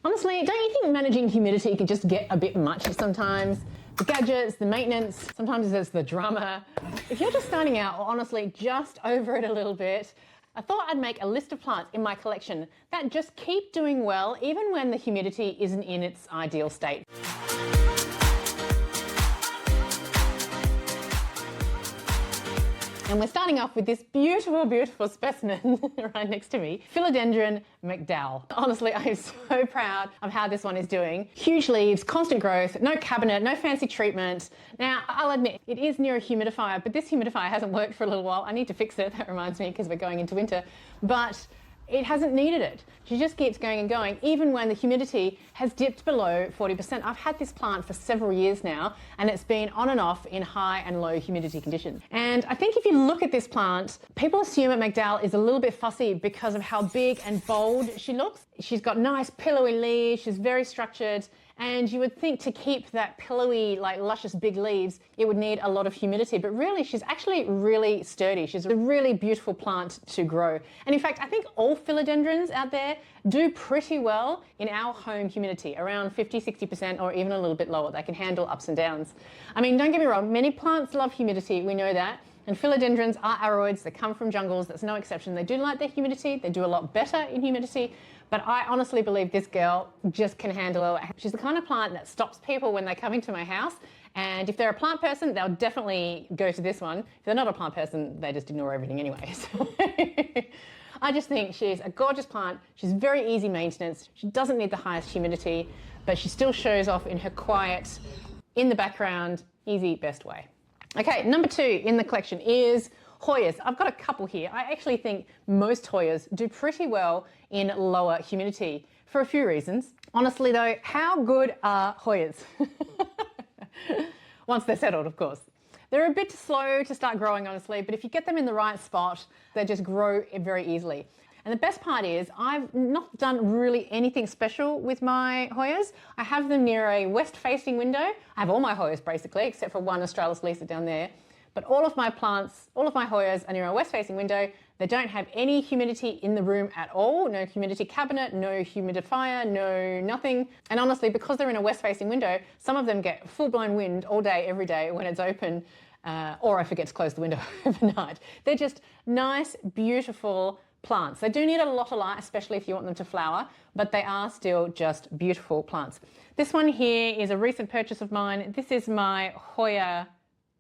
Honestly, don't you think managing humidity can just get a bit much sometimes? The gadgets, the maintenance, sometimes there's the drama. If you're just starting out, or honestly just over it a little bit, I thought I'd make a list of plants in my collection that just keep doing well even when the humidity isn't in its ideal state. And we're starting off with this beautiful, beautiful specimen right next to me, Philodendron McDowell. Honestly, I am so proud of how this one is doing. Huge leaves, constant growth, no cabinet, no fancy treatment. Now, I'll admit, it is near a humidifier, but this humidifier hasn't worked for a little while. I need to fix it, that reminds me, because we're going into winter. But it hasn't needed it. She just keeps going and going, even when the humidity has dipped below 40%. I've had this plant for several years now, and it's been on and off in high and low humidity conditions. And I think if you look at this plant, people assume that McDowell is a little bit fussy because of how big and bold she looks. She's got nice pillowy leaves, she's very structured, and you would think to keep that pillowy, like luscious big leaves, it would need a lot of humidity, but really she's actually really sturdy. She's a really beautiful plant to grow. And in fact, I think all philodendrons out there do pretty well in our home humidity, around 50, 60% or even a little bit lower. They can handle ups and downs. I mean, don't get me wrong, many plants love humidity, we know that. And philodendrons are aroids, they come from jungles, that's no exception. They do like their humidity, they do a lot better in humidity, but I honestly believe this girl just can handle it. She's the kind of plant that stops people when they come into my house, and if they're a plant person, they'll definitely go to this one. If they're not a plant person, they just ignore everything anyway. So I just think she's a gorgeous plant, she's very easy maintenance, she doesn't need the highest humidity, but she still shows off in her quiet, in the background, easy, best way. Okay, number 2 in the collection is Hoyas. I've got a couple here. I actually think most Hoyas do pretty well in lower humidity for a few reasons. Honestly though, how good are Hoyas? Once they're settled, of course. They're a bit slow to start growing, honestly, but if you get them in the right spot, they just grow very easily. And the best part is I've not done really anything special with my Hoyas. I have them near a west-facing window. I have all my Hoyas basically, except for one Australis Lisa down there. But all of my plants, all of my Hoyas are near a west-facing window. They don't have any humidity in the room at all. No humidity cabinet, no humidifier, no nothing. And honestly, because they're in a west-facing window, some of them get full-blown wind all day, every day when it's open, or I forget to close the window overnight. They're just nice, beautiful plants. They do need a lot of light, especially if you want them to flower, but they are still just beautiful plants. This one here is a recent purchase of mine. This is my Hoya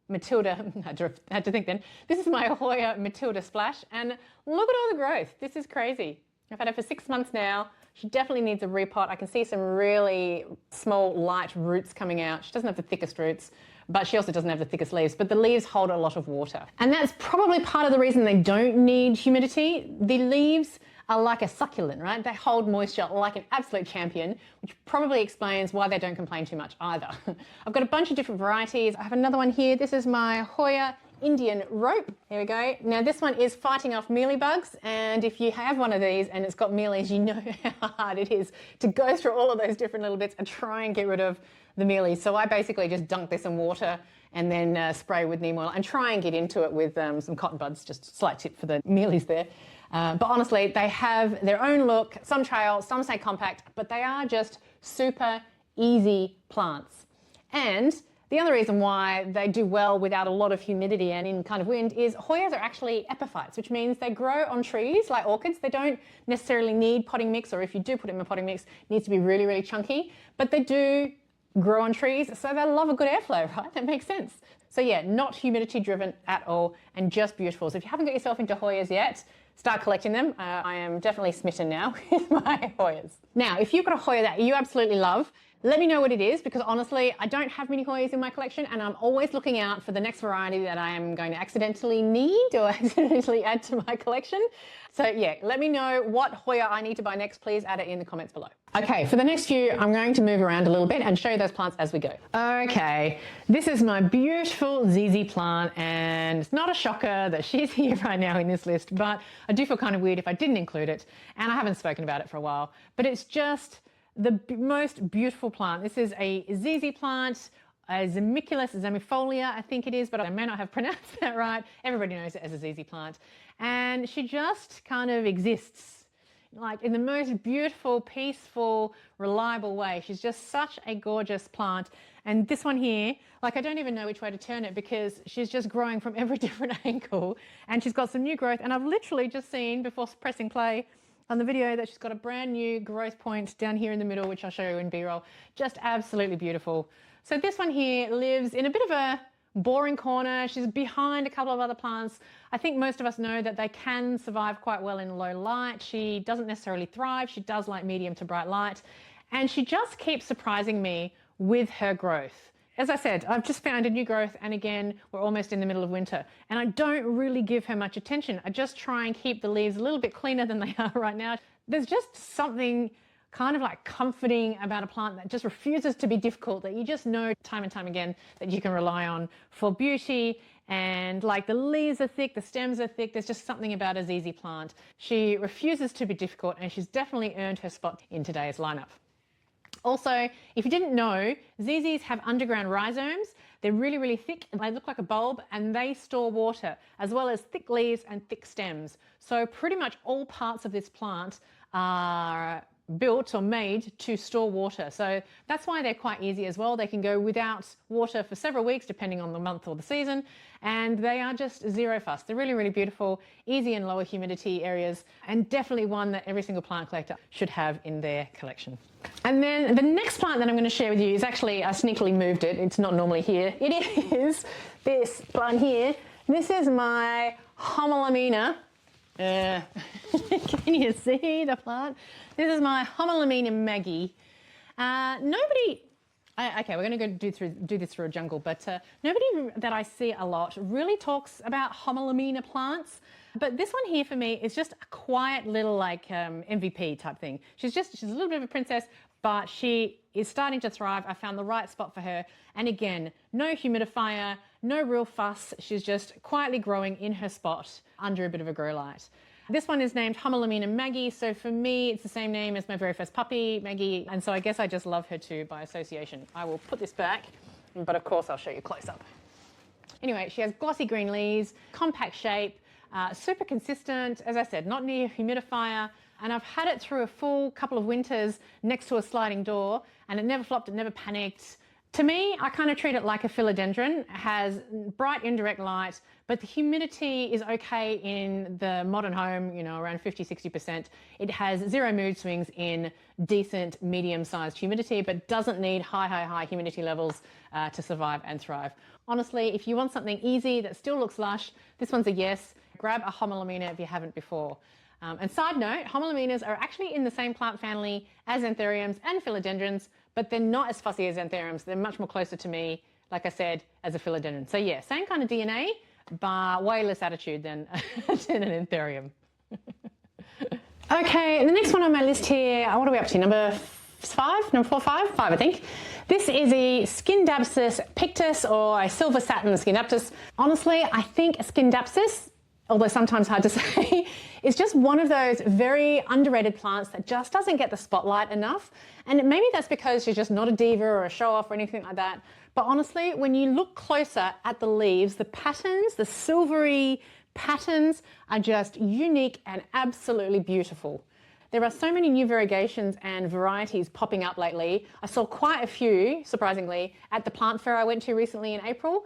Matilda, I had to think then. This is my Hoya Matilda Splash, and look at all the growth. This is crazy. I've had her for 6 months now. She definitely needs a repot. I can see some really small, light roots coming out. She doesn't have the thickest roots, but she also doesn't have the thickest leaves, but the leaves hold a lot of water. And that's probably part of the reason they don't need humidity. The leaves are like a succulent, right? They hold moisture like an absolute champion, which probably explains why they don't complain too much either. I've got a bunch of different varieties. I have another one here. This is my Hoya Indian Rope. Here we go. Now this one is fighting off mealybugs, and if you have one of these and it's got mealies, you know how hard it is to go through all of those different little bits and try and get rid of the mealies. So I basically just dunk this in water and then spray with neem oil and try and get into it with some cotton buds, just a slight tip for the mealies there. But honestly, they have their own look, some trail, some say compact, but they are just super easy plants. And the other reason why they do well without a lot of humidity and in kind of wind is Hoyas are actually epiphytes, which means they grow on trees like orchids. They don't necessarily need potting mix, or if you do put it in a potting mix, it needs to be really, really chunky, but they do grow on trees, so they love a good airflow, right? That makes sense. So yeah, not humidity driven at all and just beautiful. So if you haven't got yourself into Hoyas yet, start collecting them. I am definitely smitten now with my Hoyas. Now, if you've got a Hoya that you absolutely love, let me know what it is, because honestly, I don't have many Hoyas in my collection and I'm always looking out for the next variety that I am going to accidentally need or accidentally add to my collection. So yeah, let me know what Hoya I need to buy next. Please add it in the comments below. Okay, for the next few, I'm going to move around a little bit and show you those plants as we go. Okay, this is my beautiful ZZ plant, and it's not a shocker that she's here right now in this list, but I do feel kind of weird if I didn't include it, and I haven't spoken about it for a while, but it's just the most beautiful plant. This is a ZZ plant, a Zimiculus zamifolia, I think it is, but I may not have pronounced that right. Everybody knows it as a ZZ plant. And she just kind of exists like in the most beautiful, peaceful, reliable way. She's just such a gorgeous plant. And this one here, like I don't even know which way to turn it because she's just growing from every different angle, and she's got some new growth. And I've literally just seen before pressing play on the video that she's got a brand new growth point down here in the middle, which I'll show you in B-roll. Just absolutely beautiful. So this one here lives in a bit of a boring corner. She's behind a couple of other plants. I think most of us know that they can survive quite well in low light. She doesn't necessarily thrive. She does like medium to bright light. And she just keeps surprising me with her growth. As I said, I've just found a new growth, and again, we're almost in the middle of winter, and I don't really give her much attention. I just try and keep the leaves a little bit cleaner than they are right now. There's just something kind of like comforting about a plant that just refuses to be difficult, that you just know time and time again that you can rely on for beauty. And like the leaves are thick, the stems are thick, there's just something about a ZZ plant. She refuses to be difficult, and she's definitely earned her spot in today's lineup. Also, if you didn't know, ZZs have underground rhizomes. They're really, really thick, and they look like a bulb, and they store water, as well as thick leaves and thick stems. So pretty much all parts of this plant are built or made to store water. So that's why they're quite easy as well. They can go without water for several weeks, depending on the month or the season, and they are just zero fuss. They're really, really beautiful, easy in lower humidity areas, and definitely one that every single plant collector should have in their collection. And then the next plant that I'm going to share with you is actually, I sneakily moved it. It's not normally here. It is this plant here. This is my Homolamina. Can you see the plant? This is my Homolamina Maggie. Okay, we're going to go do this through a jungle, but nobody that I see a lot really talks about Homolamina plants. But this one here for me is just a quiet little like MVP type thing. She's a little bit of a princess, but she is starting to thrive. I found the right spot for her. And again, no humidifier, no real fuss. She's just quietly growing in her spot under a bit of a grow light. This one is named Homolamina Maggie. So for me, it's the same name as my very first puppy, Maggie. And so I guess I just love her too by association. I will put this back, but of course I'll show you close up. Anyway, she has glossy green leaves, compact shape, super consistent. As I said, not near a humidifier. And I've had it through a full couple of winters next to a sliding door, and it never flopped, it never panicked. To me, I kind of treat it like a philodendron. It has bright indirect light, but the humidity is okay in the modern home, you know, around 50, 60%. It has zero mood swings in decent medium-sized humidity, but doesn't need high humidity levels to survive and thrive. Honestly, if you want something easy that still looks lush, this one's a yes. Grab a Homolamina if you haven't before. And side note, Homolaminas are actually in the same plant family as Anthuriums and philodendrons, but they're not as fussy as Anthuriums. They're much more closer to me, like I said, as a philodendron. So yeah, same kind of DNA, but way less attitude than an Anthurium. Okay, the next one on my list here, what are we up to? Number 5, I think. This is a Scindapsus pictus, or a silver satin Scindapsus. Honestly, I think Scindapsus, although sometimes hard to say, is just one of those very underrated plants that just doesn't get the spotlight enough. And maybe that's because she's just not a diva or a show-off or anything like that. But honestly, when you look closer at the leaves, the patterns, the silvery patterns are just unique and absolutely beautiful. There are so many new variegations and varieties popping up lately. I saw quite a few, surprisingly, at the plant fair I went to recently in April,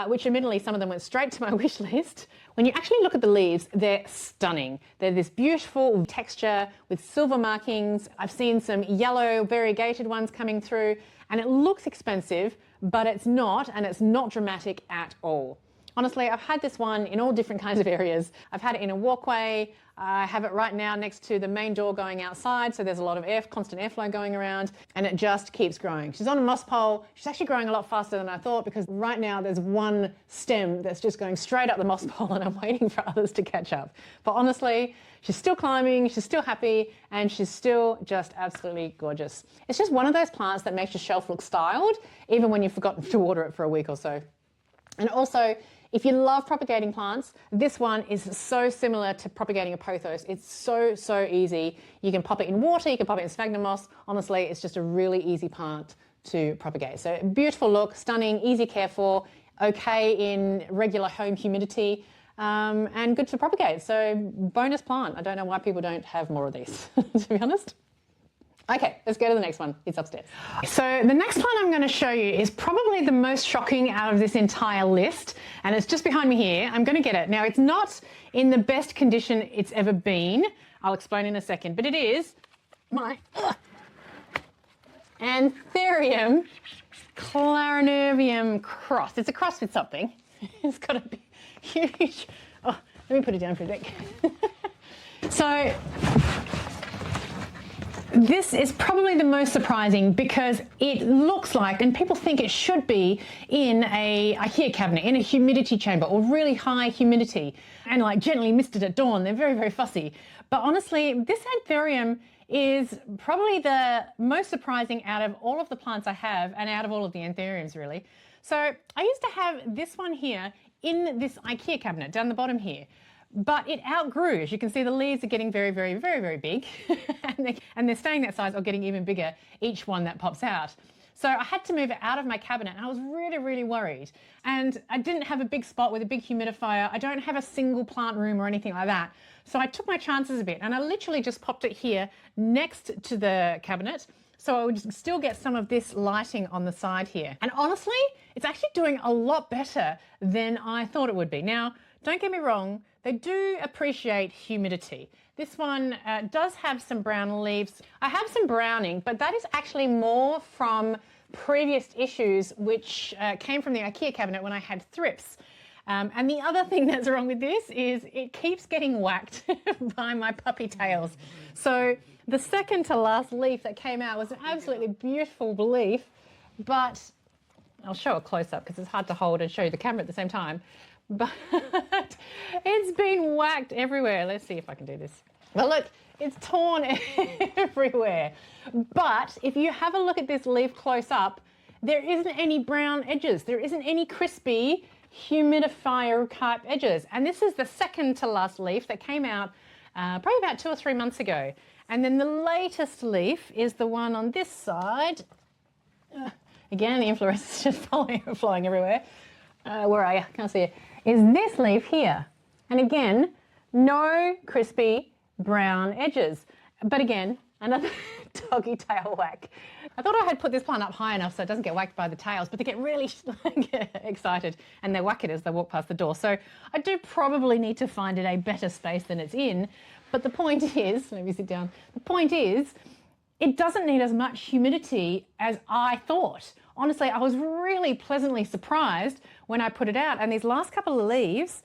which admittedly some of them went straight to my wish list. When you actually look at the leaves, they're stunning. They're this beautiful texture with silver markings. I've seen some yellow variegated ones coming through, and it looks expensive, but it's not, and it's not dramatic at all. Honestly, I've had this one in all different kinds of areas. I've had it in a walkway. I have it right now next to the main door going outside, so there's a lot of constant airflow going around, and it just keeps growing. She's on a moss pole. She's actually growing a lot faster than I thought, because right now there's one stem that's just going straight up the moss pole, and I'm waiting for others to catch up. But honestly, she's still climbing, she's still happy, and she's still just absolutely gorgeous. It's just one of those plants that makes your shelf look styled, even when you've forgotten to water it for a week or so. And also, if you love propagating plants, this one is so similar to propagating a pothos. It's so easy. You can pop it in water, you can pop it in sphagnum moss. Honestly, it's just a really easy plant to propagate. So beautiful look, stunning, easy care for, okay in regular home humidity. and good to propagate. So bonus plant. I don't know why people don't have more of these, to be honest. Okay, let's go to the next one. It's upstairs. So the next plant I'm going to show you is probably the most shocking out of this entire list, and it's just behind me here. I'm going to get it. Now, it's not in the best condition it's ever been. I'll explain in a second, but it is my Anthurium clarinervium cross. It's a cross with something. It's got to be huge. Oh, let me put it down for a sec. So this is probably the most surprising because it looks like, and people think it should be in a IKEA cabinet, in a humidity chamber or really high humidity, and like gently misted at dawn. They're very, very fussy. But honestly, this Anthurium is probably the most surprising out of all of the plants I have and out of all of the Anthuriums really. So I used to have this one here in this IKEA cabinet down the bottom here. But it outgrew. As you can see, the leaves are getting very, very, very, very big and they're staying that size or getting even bigger each one that pops out. So I had to move it out of my cabinet and I was really, really worried. And I didn't have a big spot with a big humidifier. I don't have a single plant room or anything like that. So I took my chances a bit and I literally just popped it here next to the cabinet. So I would still get some of this lighting on the side here. And honestly, it's actually doing a lot better than I thought it would be. Now, don't get me wrong, they do appreciate humidity. This one does have some brown leaves. I have some browning, but that is actually more from previous issues which came from the IKEA cabinet when I had thrips. And the other thing that's wrong with this is it keeps getting whacked by my puppy tails. So the second to last leaf that came out was an absolutely beautiful leaf, but I'll show a close up because it's hard to hold and show you the camera at the same time. But it's been whacked everywhere. Let's see if I can do this. Well, look, it's torn everywhere. But if you have a look at this leaf close up, there isn't any brown edges. There isn't any crispy humidifier type edges. And this is the second to last leaf that came out probably about 2 or 3 months ago. And then the latest leaf is the one on this side. Again, the inflorescence is just flying everywhere. Where are you? Can't see it. Is this leaf here. And again, no crispy brown edges. But again, another doggy tail whack. I thought I had put this plant up high enough so it doesn't get whacked by the tails, but they get really excited and they whack it as they walk past the door. So I do probably need to find it a better space than it's in. But the point is, let me sit down. The point is, it doesn't need as much humidity as I thought. Honestly, I was really pleasantly surprised when I put it out, and these last couple of leaves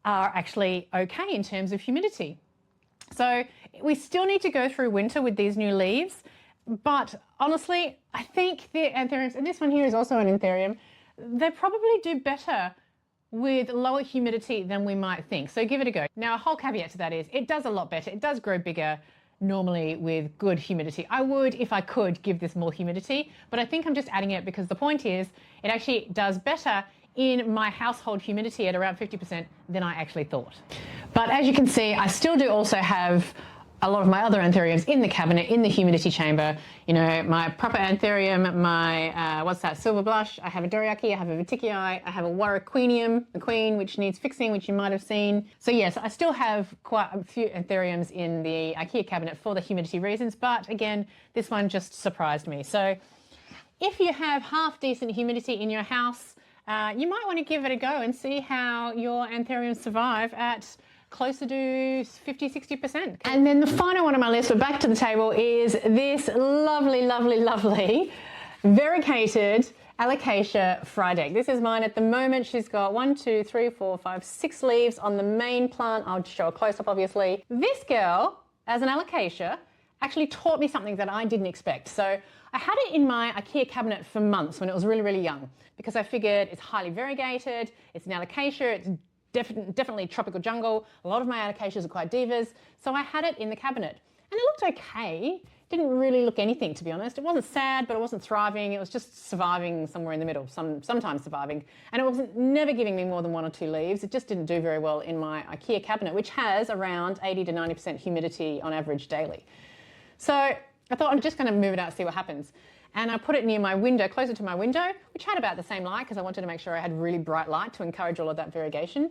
are actually okay in terms of humidity. So we still need to go through winter with these new leaves, but honestly, I think the Anthuriums, and this one here is also an Anthurium, they probably do better with lower humidity than we might think. So give it a go. Now, a whole caveat to that is it does a lot better. It does grow bigger normally with good humidity. I would, if I could, give this more humidity, but I think I'm just adding it because the point is it actually does better in my household humidity at around 50% than I actually thought. But as you can see, I still do also have a lot of my other Anthuriums in the cabinet, in the humidity chamber. You know, my proper Anthurium, my, what's that, silver blush. I have a Doriaki, I have a Viticii, I have a Warwickqueenium, the queen, which needs fixing, which you might have seen. So yes, I still have quite a few Anthuriums in the IKEA cabinet for the humidity reasons, but again, this one just surprised me. So if you have half decent humidity in your house, you might want to give it a go and see how your Anthuriums survive at closer to 50-60%. And then the final one on my list, we're back to the table, is this lovely, lovely, lovely variegated Alocasia Frydek. This is mine at the moment. She's got 1, 2, 3, 4, 5, 6 leaves on the main plant. I'll show a close-up, obviously. This girl, as an Alocasia, actually taught me something that I didn't expect. So I had it in my IKEA cabinet for months when it was really, really young, because I figured it's highly variegated, it's an Alocasia, it's definitely tropical jungle. A lot of my Alocasias are quite divas. So I had it in the cabinet and it looked okay. Didn't really look anything, to be honest. It wasn't sad, but it wasn't thriving. It was just surviving somewhere in the middle, sometimes surviving. And it wasn't never giving me more than 1 or 2 leaves. It just didn't do very well in my IKEA cabinet, which has around 80 to 90% humidity on average daily. So I thought I'm just going to move it out and see what happens. And I put it near my window, closer to my window, which had about the same light because I wanted to make sure I had really bright light to encourage all of that variegation.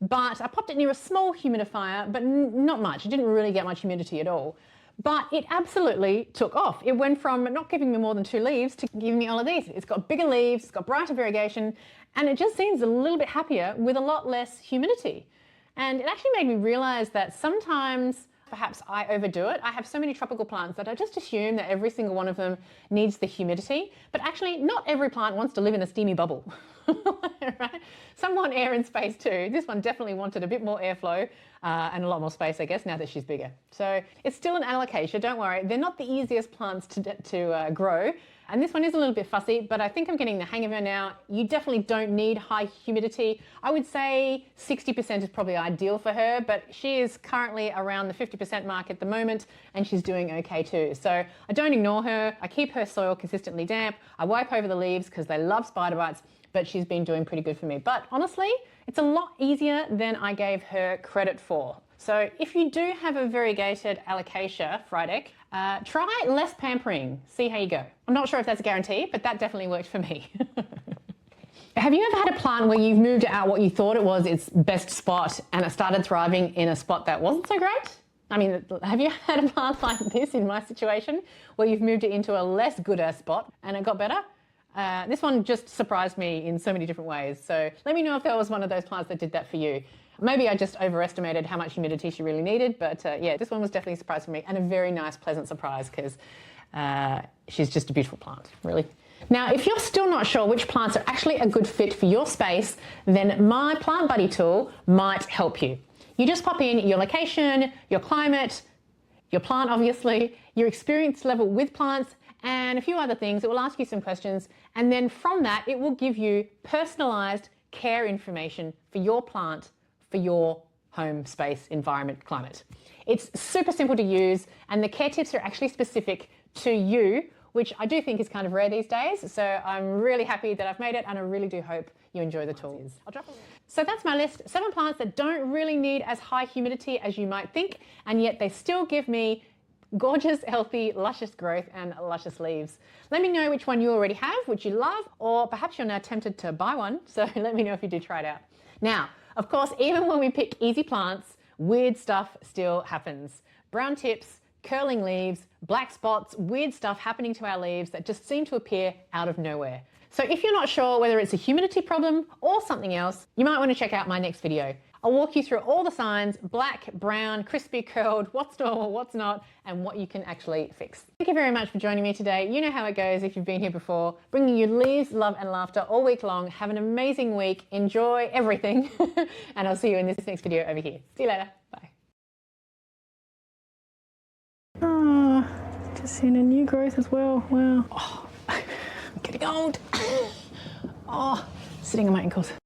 but I popped it near a small humidifier, but not much. It didn't really get much humidity at all. But it absolutely took off. It went from not giving me more than 2 leaves to giving me all of these. It's got bigger leaves, it's got brighter variegation, and it just seems a little bit happier with a lot less humidity. And it actually made me realize that sometimes perhaps I overdo it. I have so many tropical plants that I just assume that every single one of them needs the humidity, but actually not every plant wants to live in a steamy bubble. Right? Some want air and space too. This one definitely wanted a bit more airflow and a lot more space, I guess, now that she's bigger. So it's still an alocasia, don't worry. They're not the easiest plants to grow. And this one is a little bit fussy, but I think I'm getting the hang of her now. You definitely don't need high humidity. I would say 60% is probably ideal for her, but she is currently around the 50% mark at the moment, and she's doing okay too. So I don't ignore her. I keep her soil consistently damp. I wipe over the leaves because they love spider bites, but she's been doing pretty good for me. But honestly, it's a lot easier than I gave her credit for. So if you do have a variegated alocasia, Frydek, try less pampering, see how you go. I'm not sure if that's a guarantee, but that definitely worked for me. Have you ever had a plant where you've moved out what you thought it was its best spot and it started thriving in a spot that wasn't so great? I mean, have you had a plant like this in my situation where you've moved it into a less gooder spot and it got better? This one just surprised me in so many different ways. So let me know if there was one of those plants that did that for you. Maybe I just overestimated how much humidity she really needed, but yeah, this one was definitely a surprise for me and a very nice, pleasant surprise because she's just a beautiful plant, really. Now, if you're still not sure which plants are actually a good fit for your space, then my Plant Buddy tool might help you. You just pop in your location, your climate, your plant, obviously, your experience level with plants, and a few other things. It will ask you some questions, and then from that, it will give you personalized care information for your plant, for your home space, environment, climate. It's super simple to use, and the care tips are actually specific to you, which I do think is kind of rare these days. So I'm really happy that I've made it, and I really do hope you enjoy the tools. So that's my list. 7 plants that don't really need as high humidity as you might think, and yet they still give me gorgeous, healthy, luscious growth and luscious leaves. Let me know which one you already have, which you love, or perhaps you're now tempted to buy one. So let me know if you do try it out. Now, of course, even when we pick easy plants, weird stuff still happens. Brown tips, curling leaves, black spots, weird stuff happening to our leaves that just seem to appear out of nowhere. So if you're not sure whether it's a humidity problem or something else, you might want to check out my next video. I'll walk you through all the signs, black, brown, crispy, curled, what's normal, what's not, and what you can actually fix. Thank you very much for joining me today. You know how it goes if you've been here before. Bringing you leaves, love, and laughter all week long. Have an amazing week. Enjoy everything. And I'll see you in this next video over here. See you later. Bye. Oh, just seeing a new growth as well. Wow. Oh, I'm getting old. Oh, sitting on my ankles.